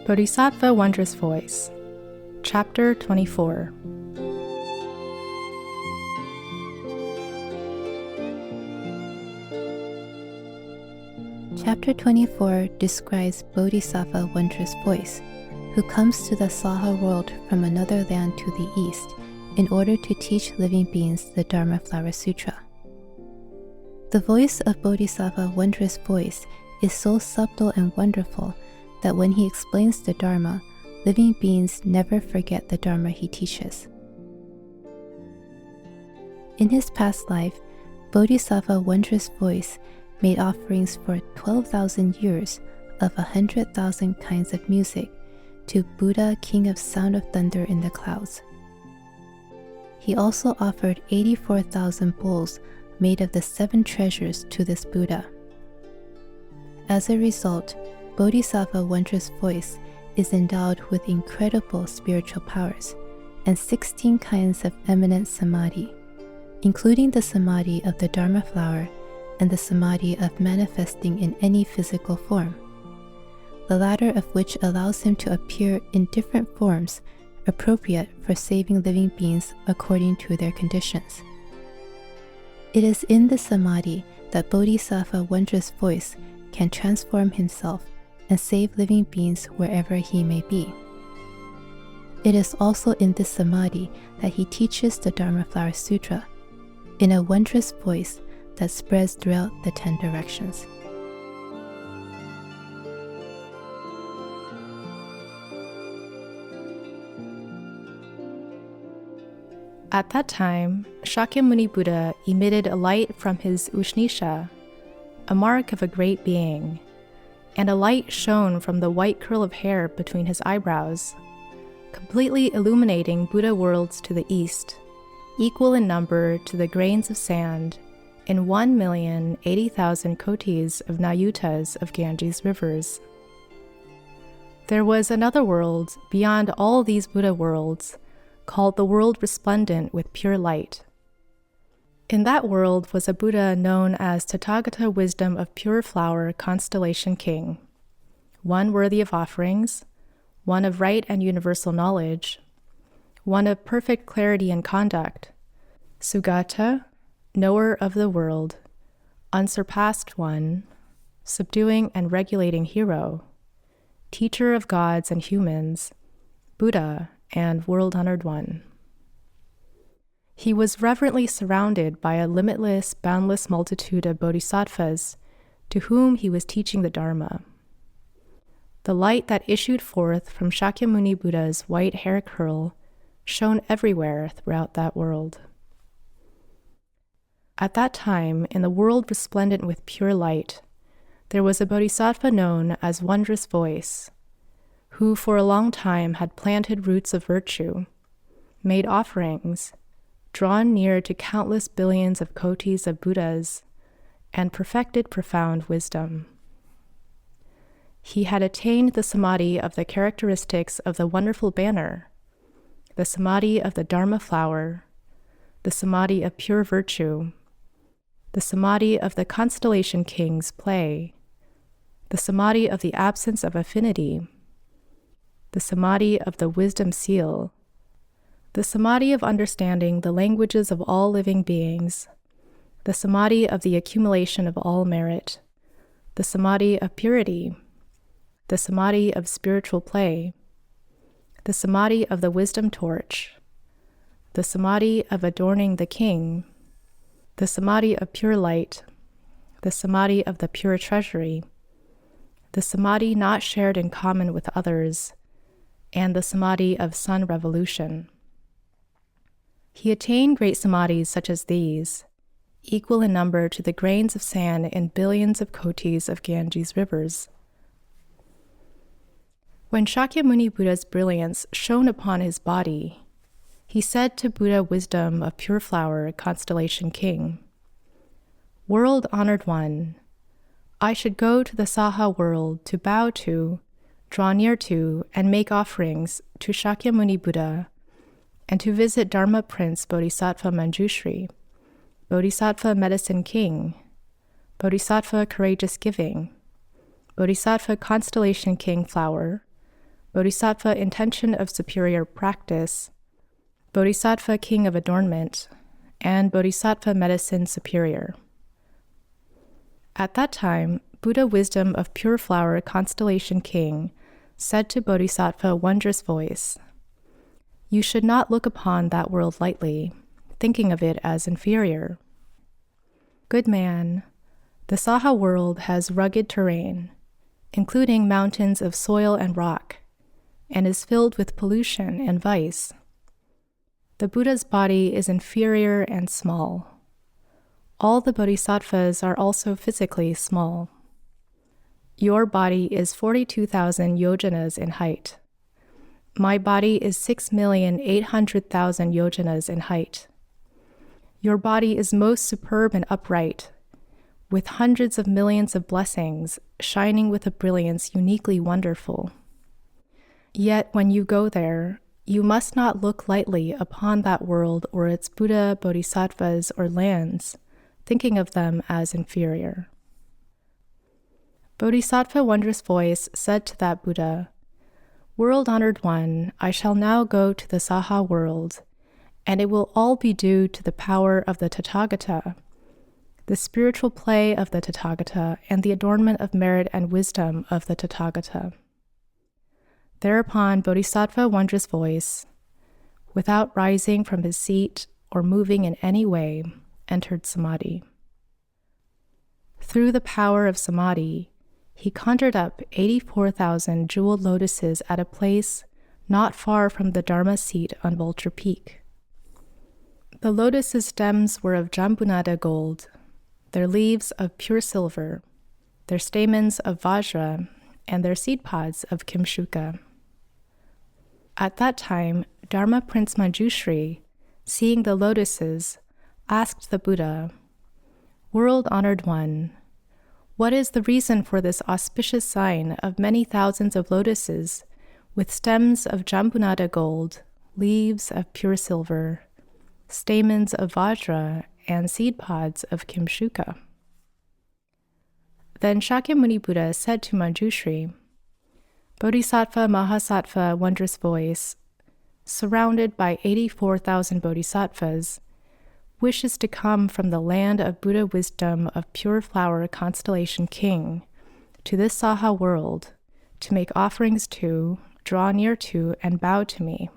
Bodhisattva Wondrous Voice, Chapter 24. Chapter 24 describes Bodhisattva Wondrous Voice, who comes to the Sahā world from another land to the east in order to teach living beings the Dharma Lotus Sūtra. The voice of Bodhisattva Wondrous Voice is so subtle and wonderful that when he explains the Dharma, living beings never forget the Dharma he teaches. In his past life, Bodhisattva Wondrous Voice made offerings for 12,000 years of 100,000 kinds of music to Buddha, King of Sound of Thunder in the Clouds. He also offered 84,000 bowls made of the 7 treasures to this Buddha. As a result, Bodhisattva Wondrous Voice is endowed with incredible spiritual powers and 16 kinds of eminent samādhi, including the samādhi of the Dharma flower and the samādhi of manifesting in any physical form, the latter of which allows him to appear in different forms appropriate for saving living beings according to their conditions. It is in the samādhi that Bodhisattva Wondrous Voice can transform himself and save living beings wherever he may be. It is also in this samādhi that he teaches the Dharma Lotus Sūtra in a wondrous voice that spreads throughout the 10 directions. At that time, Shakyamuni Buddha emitted a light from his Ushnisha, a mark of a great being, and a light shone from the white curl of hair between his eyebrows, completely illuminating Buddha worlds to the east, equal in number to the grains of sand in 1,080,000 kotis of nayutas of Ganges rivers. There was another world beyond all these Buddha worlds, called the world resplendent with pure light. In that world was a Buddha known as Tathagata Wisdom of Pure Flower Constellation King, one worthy of offerings, one of right and universal knowledge, one of perfect clarity and conduct, Sugata, knower of the world, unsurpassed one, subduing and regulating hero, teacher of gods and humans, Buddha, and world-honored one. He was reverently surrounded by a limitless, boundless multitude of bodhisattvas to whom he was teaching the Dharma. The light that issued forth from Shakyamuni Buddha's white hair curl shone everywhere throughout that world. At that time, in the world resplendent with pure light, there was a bodhisattva known as Wondrous Voice, who for a long time had planted roots of virtue, made offerings, drawn near to countless billions of kotis of Buddhas, and perfected profound wisdom. He had attained the samādhi of the characteristics of the wonderful banner, the samādhi of the Dharma flower, the samādhi of pure virtue, the samādhi of the constellation king's play, the samādhi of the absence of affinity, the samādhi of the wisdom seal, the samādhi of understanding the languages of all living beings, the samādhi of the accumulation of all merit, the samādhi of purity, the samādhi of spiritual play, the samādhi of the wisdom torch, the samādhi of adorning the king, the samādhi of pure light, the samādhi of the pure treasury, the samādhi not shared in common with others, and the samādhi of sun revolution. He attained great samādhis such as these, equal in number to the grains of sand in billions of kotis of Ganges rivers. When Shakyamuni Buddha's brilliance shone upon his body, he said to Buddha Wisdom of Pure Flower Constellation King, "World-honored one, I should go to the Sahā world to bow to, draw near to, and make offerings to Shakyamuni Buddha, and to visit Dharma Prince Bodhisattva Manjushri, Bodhisattva Medicine King, Bodhisattva Courageous Giving, Bodhisattva Constellation King Flower, Bodhisattva intention of superior practice, Bodhisattva king of adornment, and Bodhisattva medicine superior. At that time, Buddha wisdom of pure flower constellation king said to Bodhisattva Wondrous Voice, "You should not look upon that world lightly, thinking of it as inferior. Good man, the Sahā world has rugged terrain, including mountains of soil and rock, and is filled with pollution and vice. The Buddha's body is inferior and small. All the bodhisattvas are also physically small. Your body is 42,000 yojanas in height. My body is 6,800,000 yojanas in height. Your body is most superb and upright, with hundreds of millions of blessings shining with a brilliance uniquely wonderful. Yet when you go there, you must not look lightly upon that world or its Buddha, bodhisattvas, or lands, thinking of them as inferior." Bodhisattva Wondrous Voice said to that Buddha, "World-honored one, I shall now go to the Sahā world, and it will all be due to the power of the Tathagata, the spiritual play of the Tathagata, and the adornment of merit and wisdom of the Tathagata." Thereupon Bodhisattva Wondrous Voice, without rising from his seat or moving in any way, entered samādhi. Through the power of samādhi, he conjured up 84,000 jeweled lotuses at a place not far from the Dharma seat on Vulture Peak. The lotuses' stems were of Jambunada gold, their leaves of pure silver, their stamens of Vajra, and their seed pods of Kimshuka. At that time, Dharma Prince Manjushri, seeing the lotuses, asked the Buddha, "World-honored one, what is the reason for this auspicious sign of many thousands of lotuses with stems of Jambunada gold, leaves of pure silver, stamens of Vajra, and seed pods of Kimshuka?" Then Shakyamuni Buddha said to Manjushri, "Bodhisattva Mahasattva Wondrous Voice, surrounded by 84,000 bodhisattvas, wishes to come from the land of Buddha wisdom of pure flower constellation king to this Sahā world to make offerings to, draw near to, and bow to me.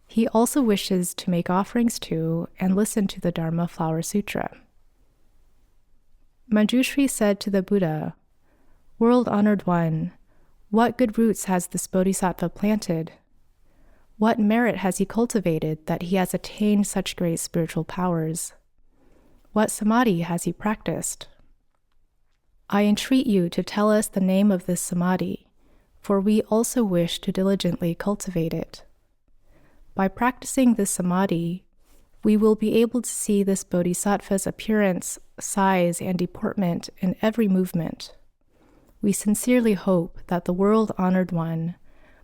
He also wishes to make offerings to and listen to the Dharma Flower Sutra." Manjushri said to the Buddha, "World-honored one, what good roots has this bodhisattva planted? What merit has he cultivated that he has attained such great spiritual powers? What samādhi has he practiced? I entreat you to tell us the name of this samādhi, for we also wish to diligently cultivate it. By practicing this samādhi, we will be able to see this bodhisattva's appearance, size, and deportment in every movement. We sincerely hope that the world-honored one,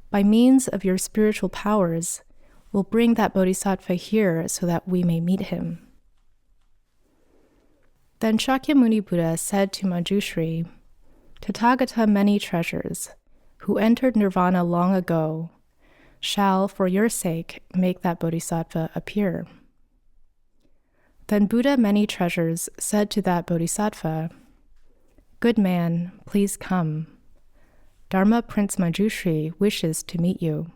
by means of your spiritual powers, will bring that bodhisattva here so that we may meet him." Then Shakyamuni Buddha said to Manjushri, "Tathagata many treasures, who entered nirvana long ago, shall, for your sake, make that bodhisattva appear." Then Buddha Many Treasures said to that bodhisattva, "Good man, please come. Dharma Prince Manjushri wishes to meet you."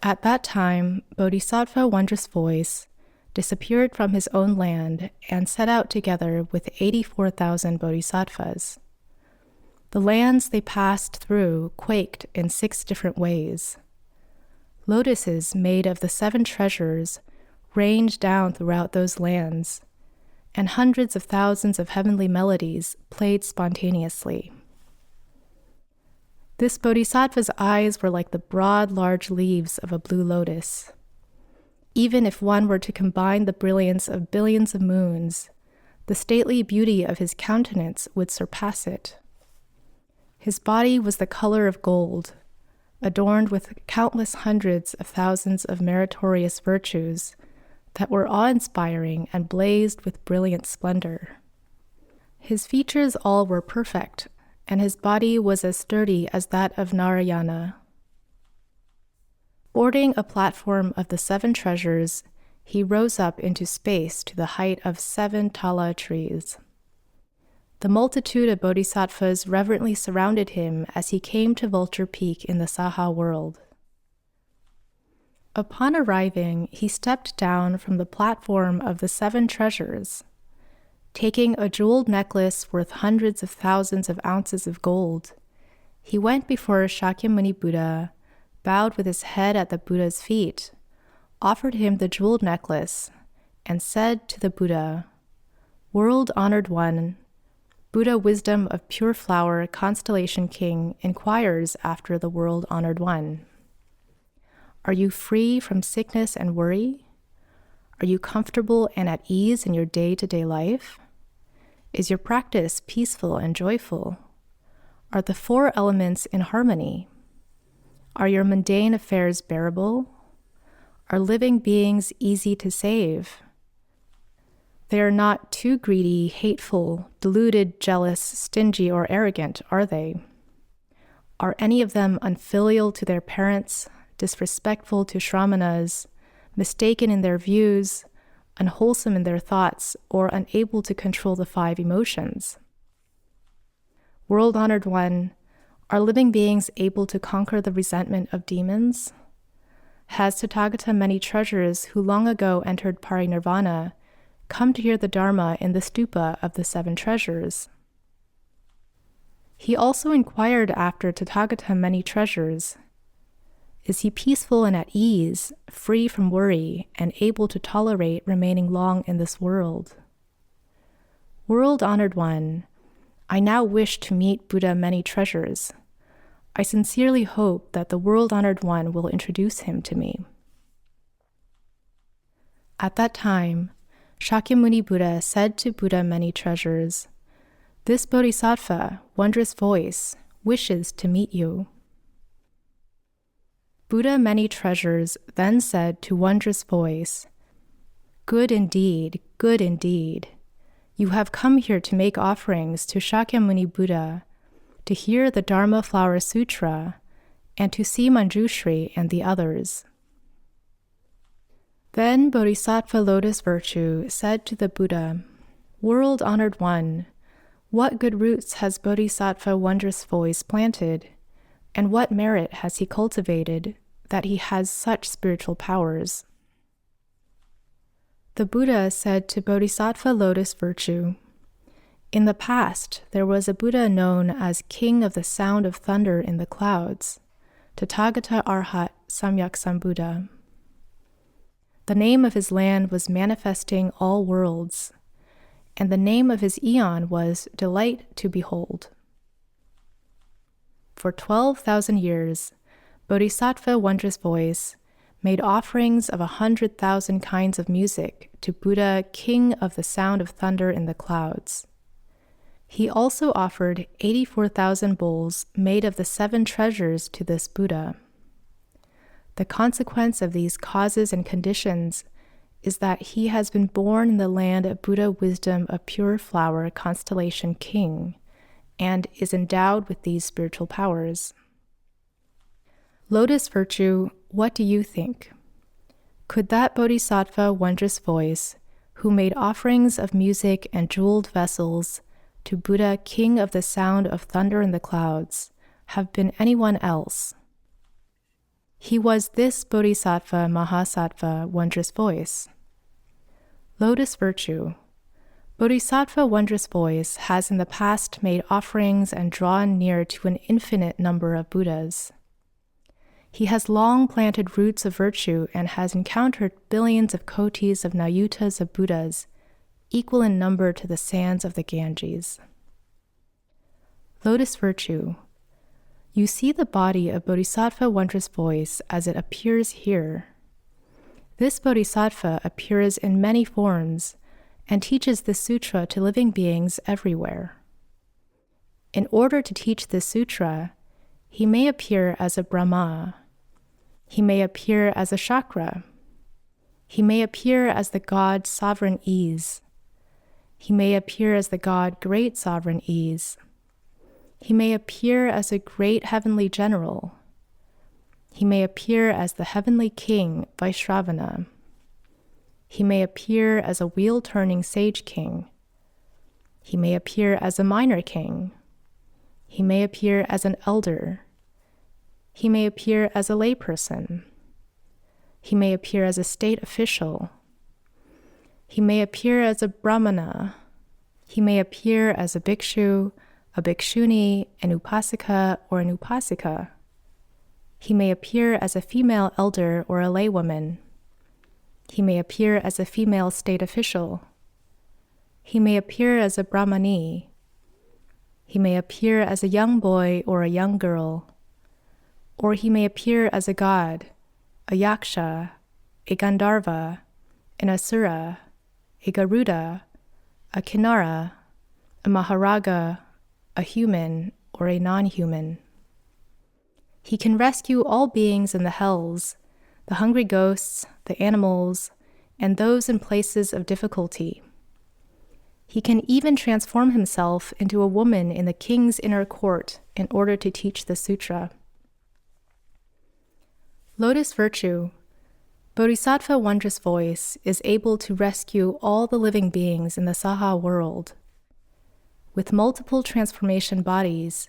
At that time, Bodhisattva Wondrous Voice disappeared from his own land and set out together with 84,000 bodhisattvas. The lands they passed through quaked in 6 different ways. Lotuses made of the 7 treasures rained down throughout those lands, and hundreds of thousands of heavenly melodies played spontaneously. This bodhisattva's eyes were like the broad, large leaves of a blue lotus. Even if one were to combine the brilliance of billions of moons, the stately beauty of his countenance would surpass it. His body was the color of gold, adorned with countless hundreds of thousands of meritorious virtues that were awe-inspiring and blazed with brilliant splendor. His features all were perfect, and his body was as sturdy as that of Narayana. Boarding a platform of the 7 treasures, he rose up into space to the height of 7 tala trees. The multitude of bodhisattvas reverently surrounded him as he came to Vulture Peak in the Sahā world. Upon arriving, he stepped down from the platform of the 7 treasures. Taking a jeweled necklace worth hundreds of thousands of ounces of gold, he went before Shakyamuni Buddha, bowed with his head at the Buddha's feet, offered him the jeweled necklace, and said to the Buddha, "World-honored one, Buddha Wisdom of Pure Flower Constellation King inquires after the world-honored one. Are you free from sickness and worry? Are you comfortable and at ease in your day-to-day life? Is your practice peaceful and joyful? Are the 4 elements in harmony? Are your mundane affairs bearable? Are living beings easy to save? They are not too greedy, hateful, deluded, jealous, stingy, or arrogant, are they? Are any of them unfilial to their parents, disrespectful to shramanas, mistaken in their views, unwholesome in their thoughts, or unable to control the 5 emotions? World-honored one, are living beings able to conquer the resentment of demons? Has Tathagata many treasures who long ago entered parinirvana come to hear the Dharma in the stupa of the 7 treasures? He also inquired after Tathagata many treasures. Is he peaceful and at ease, free from worry, and able to tolerate remaining long in this world? World-honored one, I now wish to meet Buddha many treasures. I sincerely hope that the world-honored one will introduce him to me." At that time, Shakyamuni Buddha said to Buddha many treasures, "This Bodhisattva, Wondrous Voice, wishes to meet you." Buddha many treasures then said to Wondrous Voice, good indeed, you have come here to make offerings to Shakyamuni Buddha, to hear the Dharma Flower Sūtra, and to see Manjushri and the others." Then Bodhisattva Lotus Virtue said to the Buddha, "World-honored one, what good roots has Bodhisattva Wondrous Voice planted, and what merit has he cultivated that he has such spiritual powers?" The Buddha said to Bodhisattva Lotus Virtue, "In the past, there was a Buddha known as King of the Sound of Thunder in the Clouds, Tathagata Arhat Samyak Sambuddha. The name of his land was Manifesting All Worlds, and the name of his eon was Delight to Behold. For 12,000 years, Bodhisattva Wondrous Voice made offerings of 100,000 kinds of music to Buddha, King of the Sound of Thunder in the Clouds. He also offered 84,000 bowls made of the 7 treasures to this Buddha. The consequence of these causes and conditions is that he has been born in the land of Buddha Wisdom of Pure Flower Constellation King, and is endowed with these spiritual powers. Lotus Virtue, what do you think? Could that Bodhisattva Wondrous Voice, who made offerings of music and jeweled vessels to Buddha, King of the Sound of Thunder in the Clouds, have been anyone else? He was this Bodhisattva Mahasattva Wondrous Voice. Lotus Virtue, Bodhisattva Wondrous Voice has in the past made offerings and drawn near to an infinite number of Buddhas. He has long planted roots of virtue and has encountered billions of kotis of nayutas of Buddhas, equal in number to the sands of the Ganges. Lotus Virtue, you see the body of Bodhisattva Wondrous Voice as it appears here. This Bodhisattva appears in many forms and teaches this sutra to living beings everywhere. In order to teach this sutra, he may appear as a Brahma. He may appear as a Chakra. He may appear as the God Sovereign Ease. He may appear as the God Great Sovereign Ease. He may appear as a great heavenly general. He may appear as the heavenly king, Vaishravana. He may appear as a wheel-turning sage king. He may appear as a minor king. He may appear as an elder. He may appear as a layperson. He may appear as a state official. He may appear as a brahmana. He may appear as a bhikshu, a bhikshuni, an upasika, or an upasika. He may appear as a female elder or a laywoman. He may appear as a female state official. He may appear as a brahmani. He may appear as a young boy or a young girl. Or he may appear as a god, a yaksha, a gandharva, an asura, a garuda, a kinnara, a maharaga, a human, or a non-human. He can rescue all beings in the hells, the hungry ghosts, the animals, and those in places of difficulty. He can even transform himself into a woman in the king's inner court in order to teach the sutra. Lotus Virtue, Bodhisattva Wondrous Voice, is able to rescue all the living beings in the Sahā world. With multiple transformation bodies,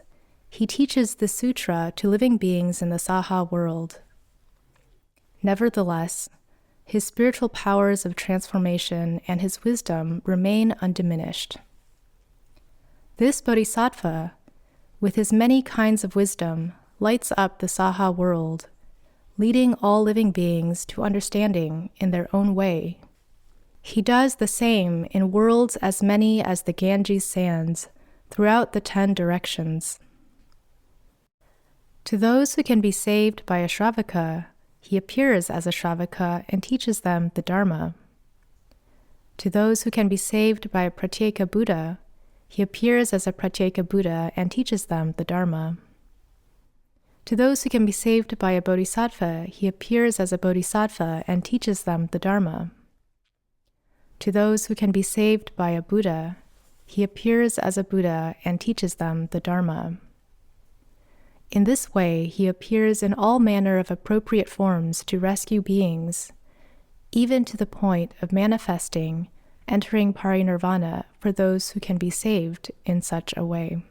he teaches the sutra to living beings in the Sahā world. Nevertheless, his spiritual powers of transformation and his wisdom remain undiminished. This Bodhisattva, with his many kinds of wisdom, lights up the Sahā world, leading all living beings to understanding in their own way. He does the same in worlds as many as the Ganges sands throughout the 10 directions. To those who can be saved by a Shravaka, he appears as a Shravaka and teaches them the Dharma. To those who can be saved by a Pratyeka Buddha, he appears as a Pratyeka Buddha and teaches them the Dharma. To those who can be saved by a Bodhisattva, he appears as a Bodhisattva and teaches them the Dharma. To those who can be saved by a Buddha, he appears as a Buddha and teaches them the Dharma. In this way, he appears in all manner of appropriate forms to rescue beings, even to the point of manifesting, entering parinirvana for those who can be saved in such a way.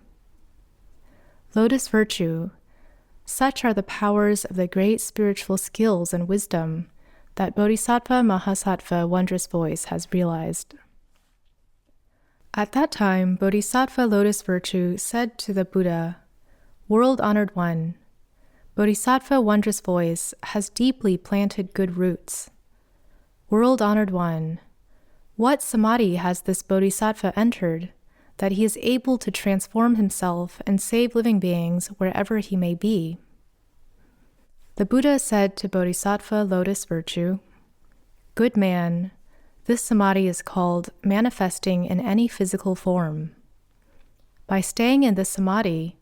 Lotus Virtue, such are the powers of the great spiritual skills and wisdom that Bodhisattva Mahasattva Wondrous Voice has realized. At that time, Bodhisattva Lotus Virtue said to the Buddha, "World-honored one, Bodhisattva Wondrous Voice has deeply planted good roots. World-honored one, what samādhi has this Bodhisattva entered, that he is able to transform himself and save living beings wherever he may be?" The Buddha said to Bodhisattva Lotus Virtue, "Good man, this samādhi is called manifesting in any physical form. By staying in this samādhi,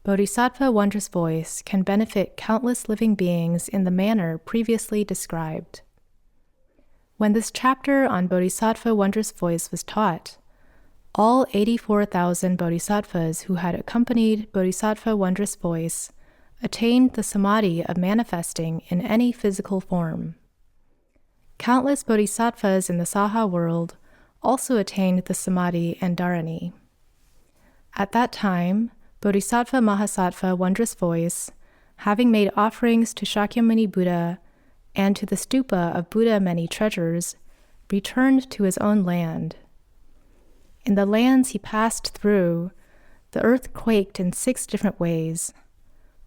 Bodhisattva Wondrous Voice can benefit countless living beings in the manner previously described." When this chapter on Bodhisattva Wondrous Voice was taught, all 84,000 bodhisattvas who had accompanied Bodhisattva Wondrous Voice attained the samādhi of manifesting in any physical form. Countless bodhisattvas in the Sahā world also attained the samādhi and dharani. At that time, Bodhisattva Mahasattva Wondrous Voice, having made offerings to Shakyamuni Buddha and to the stupa of Buddha Many Treasures, returned to his own land. In the lands he passed through, the earth quaked in 6 different ways.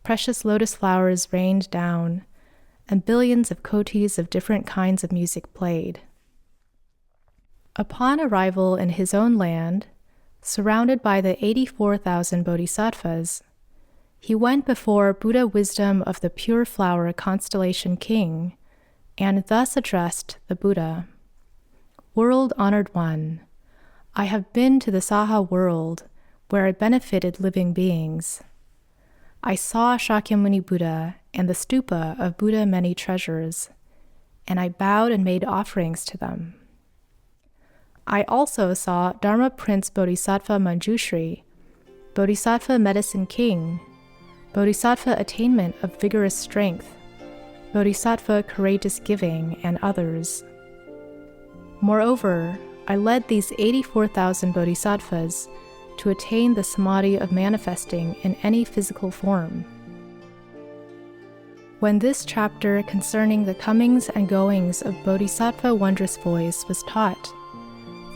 Precious lotus flowers rained down, and billions of kotis of different kinds of music played. Upon arrival in his own land, surrounded by the 84,000 bodhisattvas, he went before Buddha Wisdom of the Pure Flower Constellation King, and thus addressed the Buddha, "World-honored one, I have been to the Sahā world, where I benefited living beings. I saw Shakyamuni Buddha and the stupa of Buddha Many Treasures, and I bowed and made offerings to them. I also saw Dharma Prince Bodhisattva Manjushri, Bodhisattva Medicine King, Bodhisattva Attainment of Vigorous Strength, Bodhisattva Courageous Giving, and others. Moreover, I led these 84,000 bodhisattvas to attain the samādhi of manifesting in any physical form. When this chapter concerning the comings and goings of Bodhisattva Wondrous Voice was taught,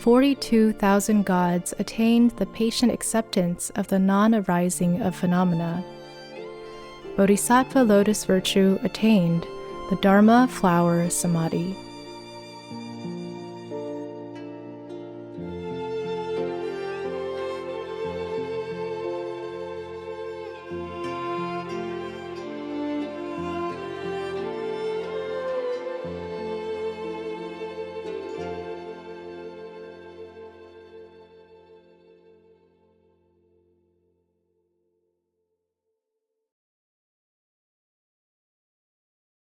42,000 gods attained the patient acceptance of the non-arising of phenomena. Bodhisattva Lotus Virtue attained the Dharma Flower Samādhi.